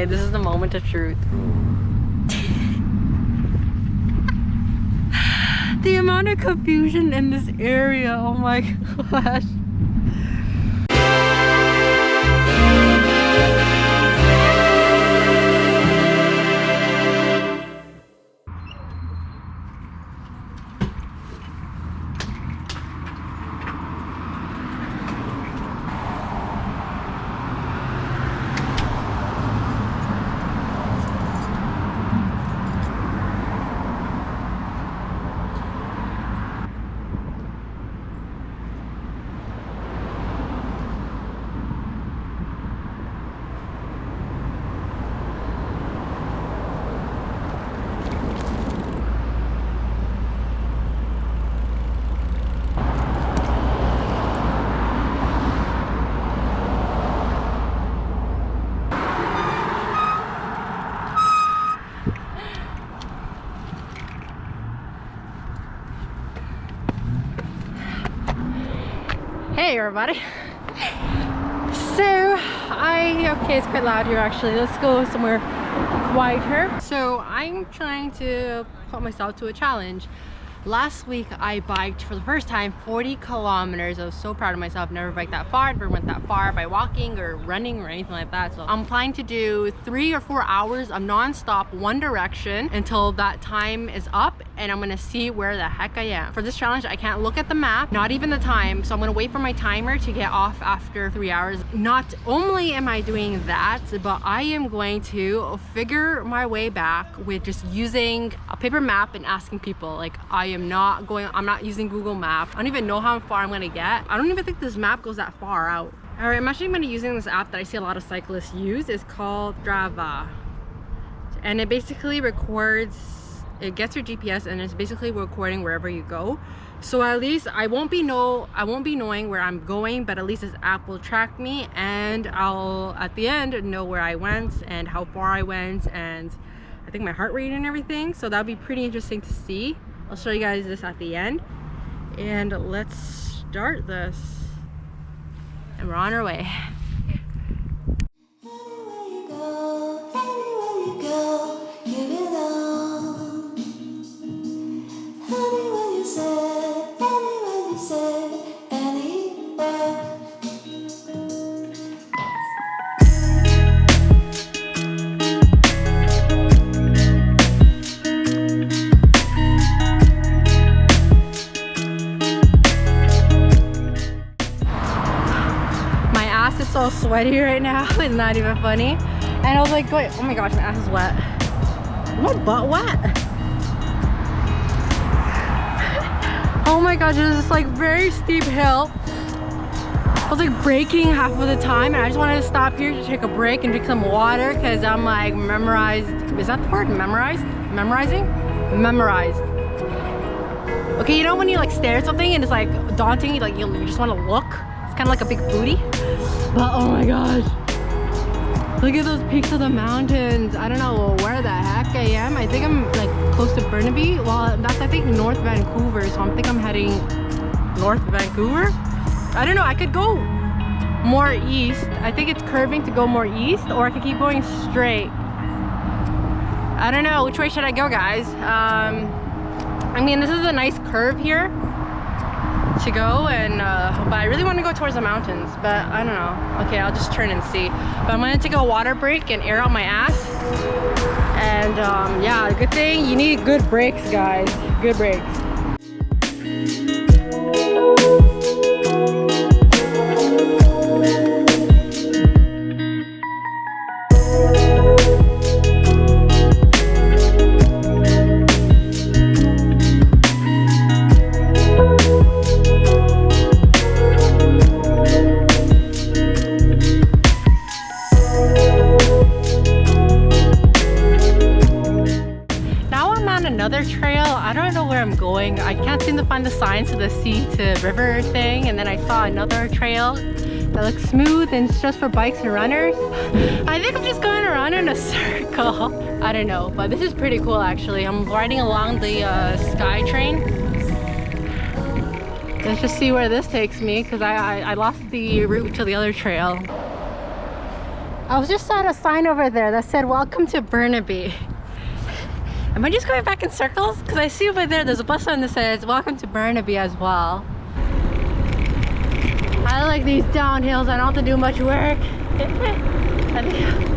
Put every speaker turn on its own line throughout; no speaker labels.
Okay, this is the moment of truth. The amount of confusion in this area, oh my gosh. Hey everybody. So okay, it's quite loud here actually. Let's go somewhere quieter. So I'm trying to put myself to a challenge. Last week I biked for the first time 40 kilometers. I was so proud of myself. Never biked that far, never went that far by walking or running or anything like that. So I'm planning to do 3 or 4 hours of non-stop one direction until that time is up, and I'm gonna see where the heck I am. For this challenge, I can't look at the map, not even the time. So I'm gonna wait for my timer to get off after 3 hours. Not only am I doing that, but I am going to figure my way back with just using a paper map and asking people. Like, I'm not using Google Maps. I don't even know how far I'm gonna get. I don't even think this map goes that far out. All right, I'm actually gonna be using this app that I see a lot of cyclists use. It's called Strava. And it basically records, it gets your GPS and it's basically recording wherever you go. So at least I won't be knowing where I'm going, but at least this app will track me, and I'll at the end know where I went and how far I went, and I think my heart rate and everything. So that'll be pretty interesting to see. I'll show you guys this at the end, and let's start this, and we're on our way.
Anywhere you go, you belong. Anywhere you say, anywhere.
So sweaty right now. It's not even funny. And I was like, wait, oh my gosh, my ass is wet. My butt wet. Oh my gosh, there's this like very steep hill. I was like braking half of the time, and I just wanted to stop here to take a break and drink some water, because I'm like memorized. Is that the word? Memorized? Memorizing? Memorized. Okay, you know when you like stare at something and it's like daunting, like you just want to look? It's kind of like a big booty. But oh my gosh, look at those peaks of the mountains. I don't know where the heck I am. I think I'm like close to Burnaby. Well, that's I think North Vancouver, so I think I'm heading North Vancouver. I don't know, I could go more east. I think it's curving to go more east, or I could keep going straight. I don't know, which way should I go, guys? I mean, this is a nice curve here to go, and but I really want to go towards the mountains, but I don't know. Okay, I'll just turn and see. But I'm gonna take a water break and air out my ass, and yeah, good thing you need good brakes, guys. Good brakes. Another trail. I don't know where I'm going. I can't seem to find the signs to the sea to river thing, and then I saw another trail that looks smooth and it's just for bikes and runners. I think I'm just going around in a circle. I don't know, but this is pretty cool actually. I'm riding along the Sky Train. Let's just see where this takes me, because I lost the route to the other trail. I was just at a sign over there that said welcome to Burnaby. Am I just going back in circles? Because I see over there's a bus sign that says welcome to Burnaby as well. I like these downhills. I don't have to do much work. I think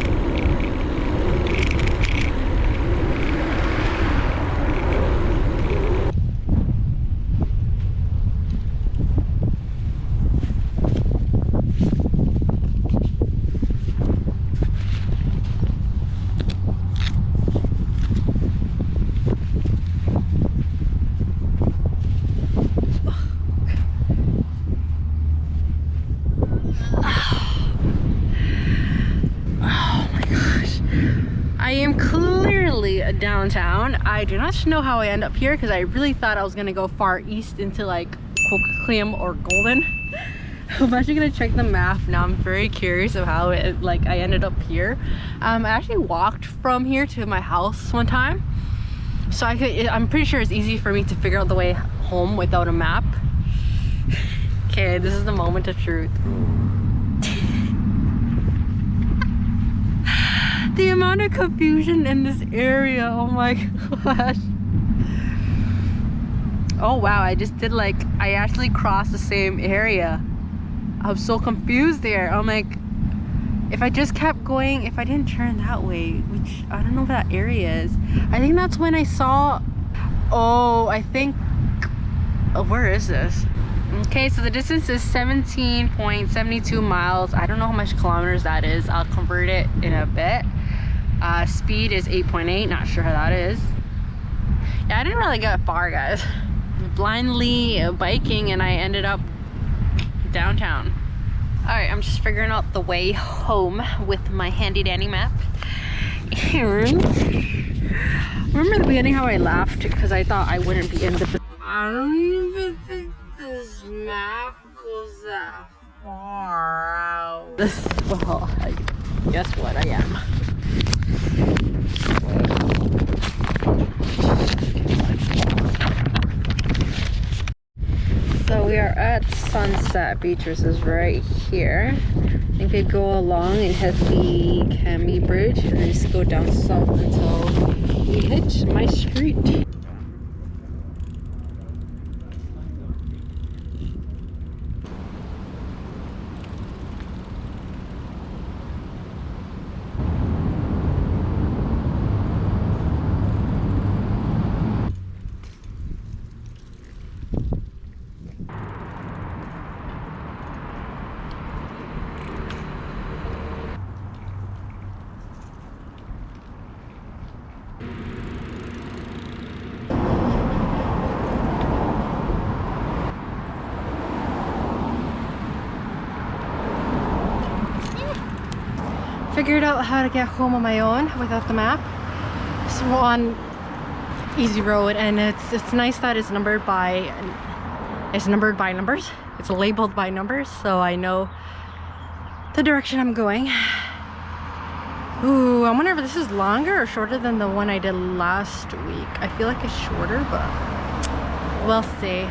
I am clearly downtown. I do not know how I end up here because I really thought I was gonna go far east into like Coquitlam or Golden. I'm actually gonna check the map now. I'm very curious of how I ended up here. I actually walked from here to my house one time, so I'm pretty sure it's easy for me to figure out the way home without a map. Okay, this is the moment of truth. The amount of confusion in this area, oh my gosh. Oh wow, I actually crossed the same area. I'm so confused there. I'm like, if I just kept going, if I didn't turn that way, which I don't know what that area is. I think that's when I saw, where is this? Okay, so the distance is 17.72 miles. I don't know how much kilometers that is. I'll convert it in a bit. Speed is 8.8, not sure how that is. Yeah, I didn't really get far, guys. Blindly biking and I ended up downtown. Alright, I'm just figuring out the way home with my handy dandy map. And remember the beginning how I laughed because I thought I wouldn't be in the... I don't even think this map goes that far out. Well, guess what? I am. So we are at Sunset Beach, which is right here. I think we go along and hit the Cami Bridge and then just go down south until we hit my street. Figured out how to get home on my own without the map. So we're on easy road, and it's nice that it's numbered by numbers. It's labeled by numbers, so I know the direction I'm going. Ooh, I wonder if this is longer or shorter than the one I did last week. I feel like it's shorter, but we'll see.